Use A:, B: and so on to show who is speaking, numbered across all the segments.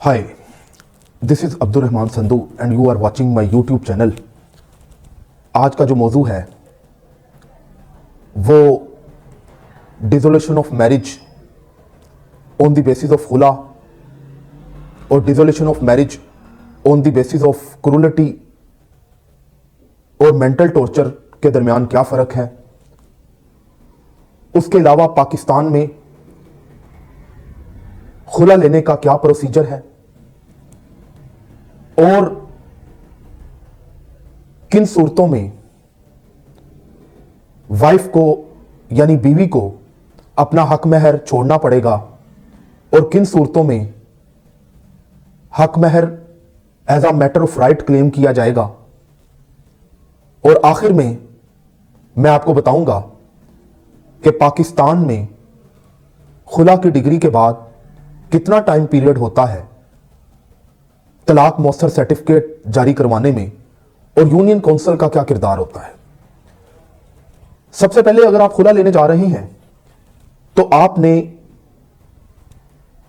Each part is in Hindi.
A: Hi, this is Abdul Rahman Sandhu and you are watching my YouTube channel. आज का जो मौजू है वो dissolution of marriage on the basis of खुला और dissolution of marriage on the basis of cruelty और मेंटल टॉर्चर के दरमियान क्या फ़र्क है। उसके अलावा पाकिस्तान में खुला लेने का क्या प्रोसीजर है और किन सूरतों में वाइफ को यानी बीवी को अपना हक महर छोड़ना पड़ेगा और किन सूरतों में हक महर as a matter of right claim किया जाएगा। और आखिर में मैं आपको बताऊंगा कि पाकिस्तान में खुला की डिग्री के बाद कितना टाइम पीरियड होता है तलाक मौसर सर्टिफिकेट जारी करवाने में और यूनियन काउंसिल का क्या किरदार होता है। सबसे पहले अगर आप खुला लेने जा रहे हैं तो आपने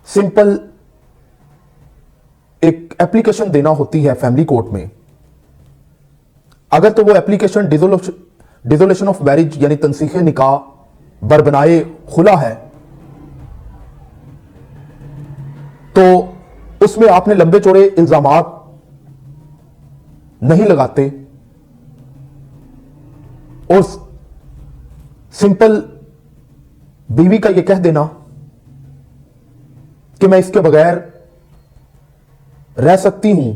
A: सिंपल एक एप्लीकेशन देना होती है फैमिली कोर्ट में। अगर तो वो एप्लीकेशन डिसोल्यूशन ऑफ मैरिज यानी तनसीख निकाह बरबनाए खुला है तो उसमें आपने लंबे चौड़े इल्जामात नहीं लगाते और सिंपल बीवी का यह कह देना कि मैं इसके बगैर रह सकती हूं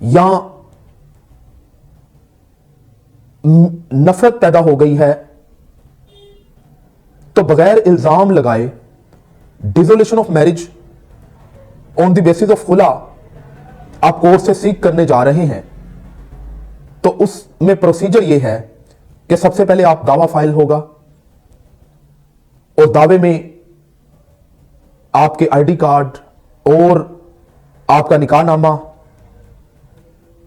A: या नफरत पैदा हो गई है, तो बगैर इल्जाम लगाए dissolution of marriage on the basis of खुला आप कोर्ट से सीख करने जा रहे हैं। तो उसमें प्रोसीजर यह है कि सबसे पहले आप दावा फाइल होगा और दावे में आपके आईडी कार्ड और आपका निकाहनामा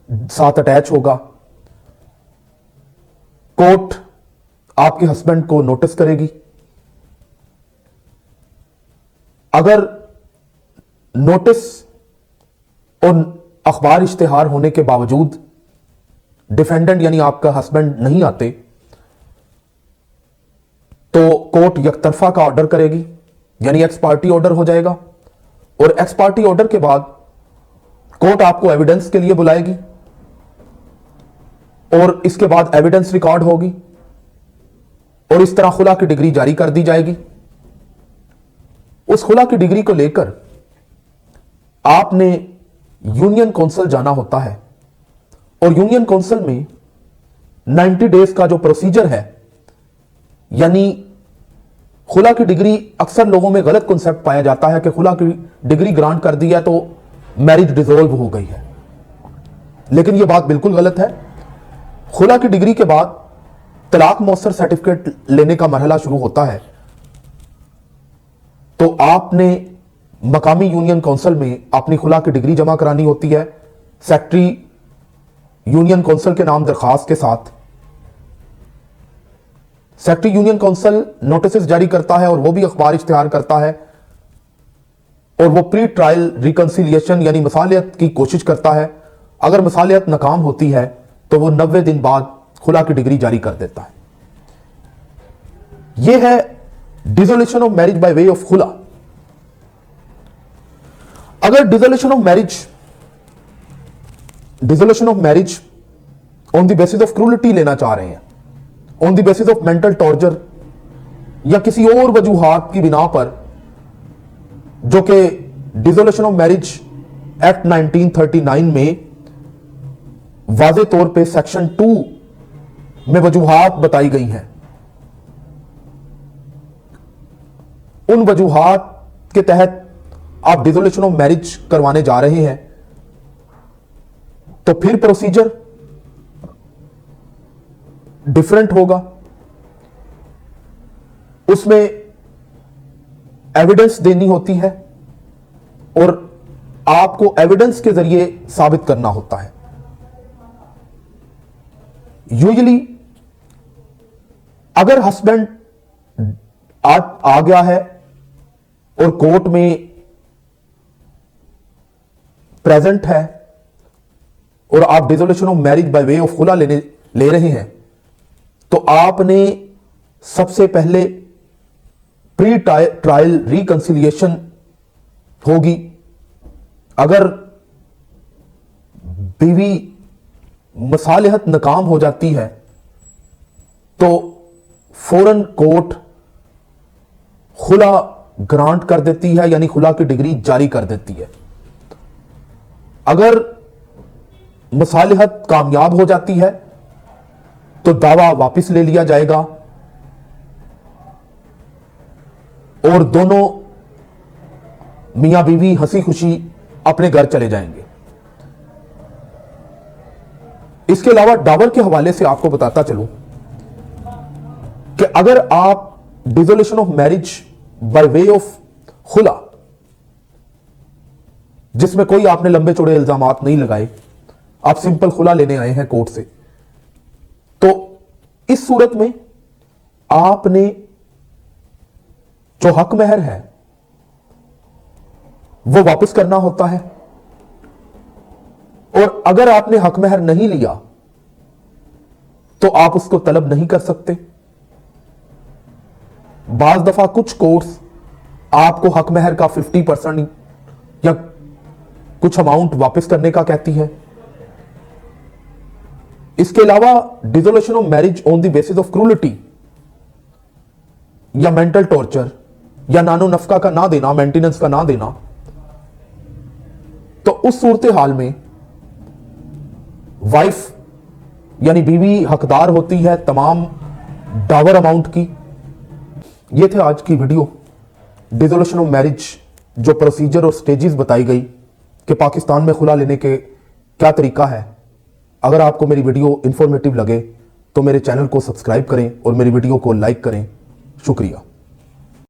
A: साथ अटैच होगा। कोर्ट आपके हस्बैंड को नोटिस करेगी। अगर नोटिस और अखबार इश्तिहार होने के बावजूद डिफेंडेंट यानी आपका हस्बैंड नहीं आते तो कोर्ट यकतरफा का ऑर्डर करेगी यानी एक्स पार्टी ऑर्डर हो जाएगा और एक्स पार्टी ऑर्डर के बाद कोर्ट आपको एविडेंस के लिए बुलाएगी और इसके बाद एविडेंस रिकॉर्ड होगी और इस तरह खुला की डिग्री जारी कर दी जाएगी। उस खुला की डिग्री को लेकर आपने यूनियन काउंसिल जाना होता है और यूनियन काउंसिल में 90 डेज का जो प्रोसीजर है यानी खुला की डिग्री, अक्सर लोगों में गलत कॉन्सेप्ट पाया जाता है कि खुला की डिग्री ग्रांट कर दी है तो मैरिज डिसॉल्व हो गई है, लेकिन यह बात बिल्कुल गलत है। खुला की डिग्री के बाद तलाक मौसर सर्टिफिकेट लेने का मरहला शुरू होता है। तो आपने मकामी यूनियन काउंसिल में अपनी खुला की डिग्री जमा करानी होती है सेक्रेटरी यूनियन काउंसिल के नाम दरखास्त के साथ। सेक्रेटरी यूनियन काउंसिल नोटिस जारी करता है और वो भी अखबार इश्तिहार करता है और वो प्री ट्रायल रिकंसिलिएशन यानी मसालियत की कोशिश करता है। अगर मसालियत नाकाम होती है तो वो 90 दिन बाद खुला की डिग्री जारी कर देता है। यह है dissolution of marriage by way of खुला। अगर dissolution of marriage on the basis of क्रूरलिटी लेना चाह रहे हैं, on the basis of mental torture या किसी और वजूहात की बिना पर, जो कि डिसोल्यूशन ऑफ मैरिज एक्ट 1939 में वाज़े तौर पे सेक्शन 2 में वजूहात बताई गई हैं, उन वजूहात के तहत आप डिसोल्यूशन ऑफ मैरिज करवाने जा रहे हैं, तो फिर प्रोसीजर डिफरेंट होगा। उसमें एविडेंस देनी होती है और आपको एविडेंस के जरिए साबित करना होता है। यूजुअली अगर हस्बैंड आ गया है और कोर्ट में प्रेजेंट है और आप dissolution of marriage by way of खुला ले रहे हैं, तो आपने सबसे पहले प्री ट्रायल रिकंसिलिएशन होगी। अगर बीवी मसालिहत नाकाम हो जाती है तो फौरन कोर्ट खुला ग्रांट कर देती है, यानी खुला की डिग्री जारी कर देती है। अगर मसालिहत कामयाब हो जाती है तो दावा वापस ले लिया जाएगा और दोनों मियां बीवी हंसी खुशी अपने घर चले जाएंगे। इसके अलावा डावर के हवाले से आपको बताता चलूं कि अगर आप dissolution of marriage by way of खुला, जिसमें कोई आपने लंबे चौड़े इल्जामात नहीं लगाए, आप सिंपल खुला लेने आए हैं कोर्ट से, तो इस सूरत में आपने जो हक महर है वो वापस करना होता है। और अगर आपने हक महर नहीं लिया तो आप उसको तलब नहीं कर सकते। बाज दफा कुछ कोर्ट्स आपको हक महर का 50% या कुछ अमाउंट वापस करने का कहती है। इसके अलावा dissolution of marriage on the basis of cruelty या मेंटल टॉर्चर या नानो नफका का ना देना, मेंटेनेंस का ना देना, तो उस सूरत हाल में वाइफ यानी बीवी हकदार होती है तमाम डावर अमाउंट की। ये थे आज की वीडियो, डिसोल्यूशन ऑफ मैरिज जो प्रोसीजर और स्टेजेस बताई गई कि पाकिस्तान में खुला लेने के क्या तरीका है। अगर आपको मेरी वीडियो इंफॉर्मेटिव लगे तो मेरे चैनल को सब्सक्राइब करें और मेरी वीडियो को लाइक करें। शुक्रिया।